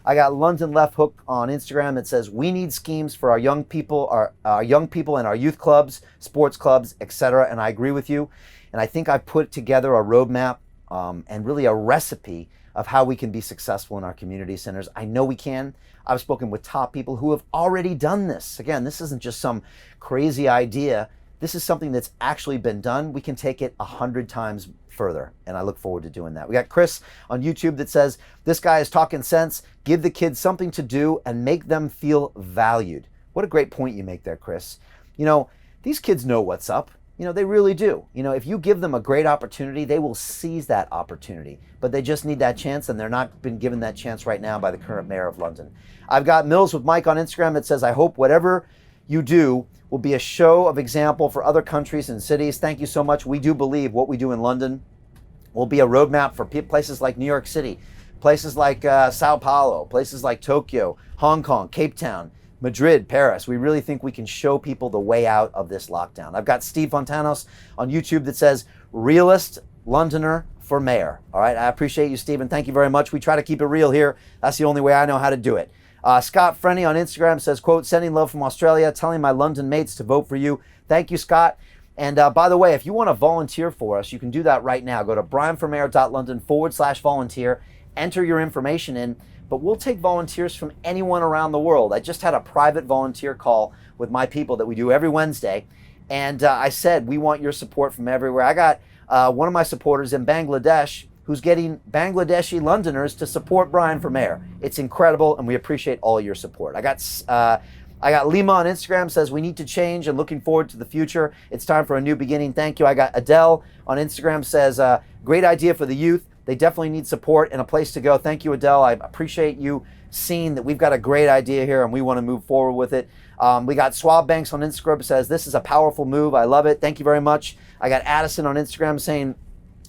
I got London Left Hook on Instagram that says we need schemes for our young people, our young people and our youth clubs, sports clubs, etc. And I agree with you. And I think I put together a roadmap and really a recipe of how we can be successful in our community centers. I know we can. I've spoken with top people who have already done this. Again, this isn't just some crazy idea. This is something that's actually been done. We can take it 100 times further, and I look forward to doing that. We got Chris on YouTube that says, this guy is talking sense. Give the kids something to do and make them feel valued. What a great point you make there, Chris. You know, these kids know what's up. You know, they really do. You know, if you give them a great opportunity, they will seize that opportunity. But they just need that chance, and they're not been given that chance right now by the current mayor of London. I've got Mills with Mike on Instagram that says, I hope whatever you do will be a show of example for other countries and cities. Thank you so much. We do believe what we do in London will be a roadmap for places like New York City, places like Sao Paulo, places like Tokyo, Hong Kong, Cape Town, Madrid, Paris. We really think we can show people the way out of this lockdown. I've got Steve Fontanos on YouTube that says, realist Londoner for mayor. All right, I appreciate you, Stephen. Thank you very much. We try to keep it real here. That's the only way I know how to do it. Scott Frenny on Instagram says, quote, sending love from Australia, telling my London mates to vote for you. Thank you, Scott. And by the way, if you want to volunteer for us, you can do that right now. Go to brianformayor.london/volunteer, enter your information in, but we'll take volunteers from anyone around the world. I just had a private volunteer call with my people that we do every Wednesday. And I said, we want your support from everywhere. I got one of my supporters in Bangladesh who's getting Bangladeshi Londoners to support Brian for mayor. It's incredible, and we appreciate all your support. I got Lima on Instagram says, we need to change and looking forward to the future. It's time for a new beginning. Thank you. I got Adele on Instagram says, great idea for the youth. They definitely need support and a place to go. Thank you, Adele. I appreciate you seeing that we've got a great idea here and we want to move forward with it. We got Swab Banks on Instagram says, this is a powerful move. I love it. Thank you very much. I got Addison on Instagram saying,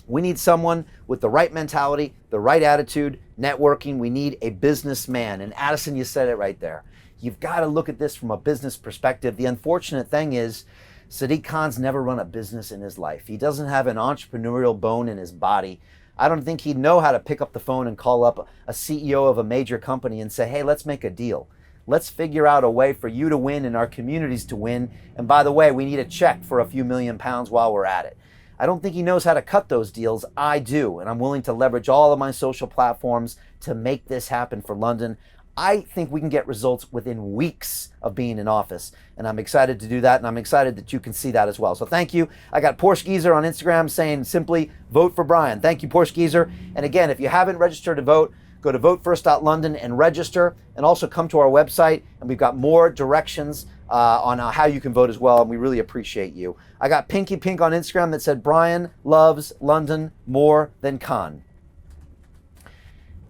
we need someone with the right mentality, the right attitude, networking. We need a businessman. And Addison, you said it right there. You've got to look at this from a business perspective. The unfortunate thing is Sadiq Khan's never run a business in his life. He doesn't have an entrepreneurial bone in his body. I don't think he'd know how to pick up the phone and call up a CEO of a major company and say, hey, let's make a deal. Let's figure out a way for you to win and our communities to win. And by the way, we need a check for a few £1 million while we're at it. I don't think he knows how to cut those deals. I do, and I'm willing to leverage all of my social platforms to make this happen for London. I think we can get results within weeks of being in office, and I'm excited to do that, and I'm excited that you can see that as well. So thank you. I got Porsche Geezer on Instagram saying simply, vote for Brian. Thank you, Porsche Geezer. And again, if you haven't registered to vote, go to votefirst.london and register, and also come to our website, and we've got more directions on how you can vote as well, and we really appreciate you. I got Pinky Pink on Instagram that said, Brian loves London more than Khan.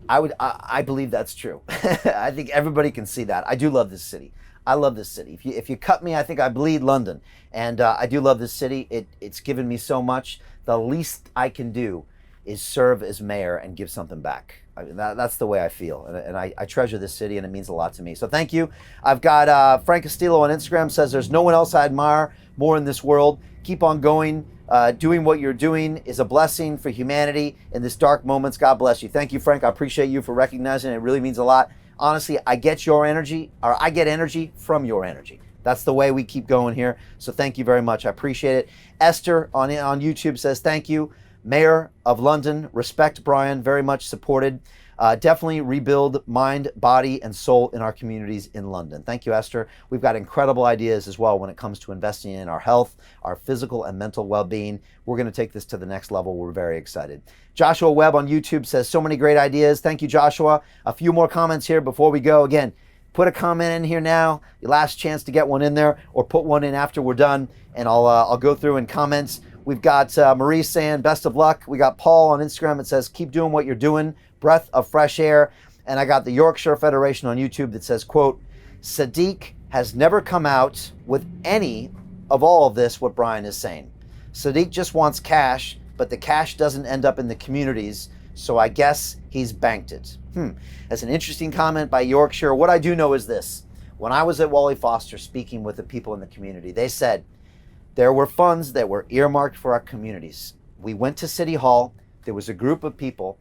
I believe that's true. I think everybody can see that. I do love this city. I love this city. If you cut me, I think I bleed London. And I do love this city. It's given me so much. The least I can do is serve as mayor and give something back. I mean, that's the way I feel. And I treasure this city, and it means a lot to me. So thank you. I've got Frank Castillo on Instagram says, there's no one else I admire more in this world. Keep on going. Doing what you're doing is a blessing for humanity in this dark moments. God bless you. Thank you, Frank. I appreciate you for recognizing it. It really means a lot. Honestly, I get your energy, or I get energy from your energy. That's the way we keep going here. So thank you very much. I appreciate it. Esther on YouTube says, thank you. Mayor of London, respect Brian, very much supported. Definitely rebuild mind, body, and soul in our communities in London. Thank you, Esther. We've got incredible ideas as well when it comes to investing in our health, our physical and mental well-being. We're going to take this to the next level. We're very excited. Joshua Webb on YouTube says, so many great ideas. Thank you, Joshua. A few more comments here before we go. Again, put a comment in here now. Your last chance to get one in there, or put one in after we're done, and I'll go through in comments. We've got Marie saying, best of luck. We got Paul on Instagram that says, keep doing what you're doing. Breath of fresh air. And I got the Yorkshire Federation on YouTube that says, quote, Sadiq has never come out with any of all of this, what Brian is saying. Sadiq just wants cash, but the cash doesn't end up in the communities, so I guess he's banked it. That's an interesting comment by Yorkshire. What I do know is this. When I was at Wally Foster speaking with the people in the community, they said there were funds that were earmarked for our communities. We went to City Hall. There was a group of people,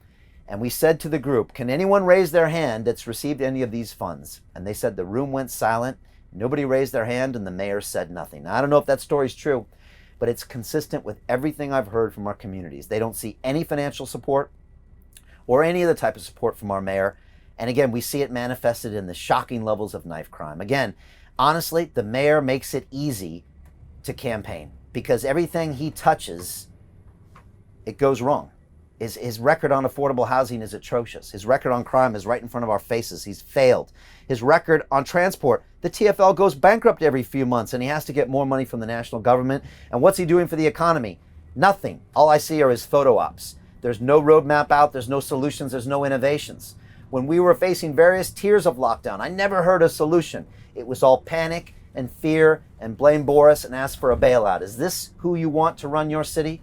And we said to the group, can anyone raise their hand that's received any of these funds? And they said the room went silent. Nobody raised their hand, and the mayor said nothing. Now, I don't know if that story's true, but it's consistent with everything I've heard from our communities. They don't see any financial support or any other type of support from our mayor. And again, we see it manifested in the shocking levels of knife crime. Again, honestly, the mayor makes it easy to campaign because everything he touches, it goes wrong. His record on affordable housing is atrocious. His record on crime is right in front of our faces. He's failed. His record on transport, the TfL goes bankrupt every few months and he has to get more money from the national government. And what's he doing for the economy? Nothing. All I see are his photo ops. There's no roadmap out. There's no solutions. There's no innovations. When we were facing various tiers of lockdown, I never heard a solution. It was all panic and fear and blame Boris and ask for a bailout. Is this who you want to run your city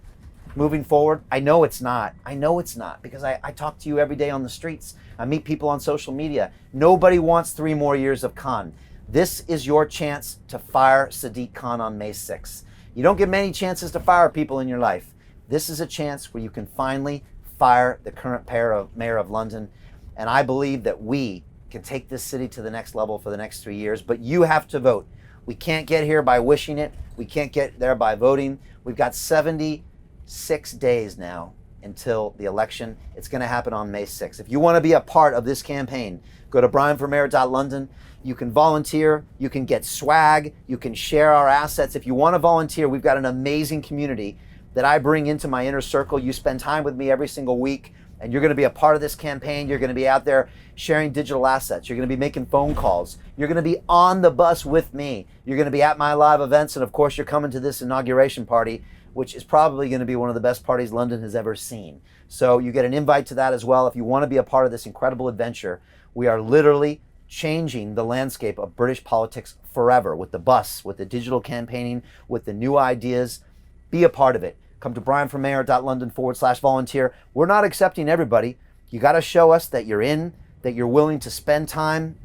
moving forward? I know it's not. I know it's not because I talk to you every day on the streets. I meet people on social media. Nobody wants 3 more years of Khan. This is your chance to fire Sadiq Khan on May 6th. You don't get many chances to fire people in your life. This is a chance where you can finally fire the current mayor of London. And I believe that we can take this city to the next level for the next 3 years, but you have to vote. We can't get here by wishing it. We can't get there by voting. We've got 76 days now until the election. It's going to happen on May 6th. If you want to be a part of this campaign, go to brianformayor.london. You can volunteer. You can get swag. You can share our assets. If you want to volunteer, we've got an amazing community that I bring into my inner circle. You spend time with me every single week, and you're going to be a part of this campaign. You're going to be out there sharing digital assets. You're going to be making phone calls. You're going to be on the bus with me. You're going to be at my live events, and of course, you're coming to this inauguration party, which is probably going to be one of the best parties London has ever seen. So you get an invite to that as well. If you want to be a part of this incredible adventure, we are literally changing the landscape of British politics forever with the bus, with the digital campaigning, with the new ideas. Be a part of it. Come to brianformayor.london/volunteer. We're not accepting everybody. You got to show us that you're in, that you're willing to spend time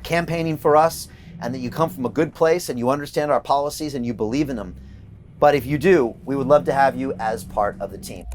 campaigning for us, and that you come from a good place and you understand our policies and you believe in them. But if you do, we would love to have you as part of the team.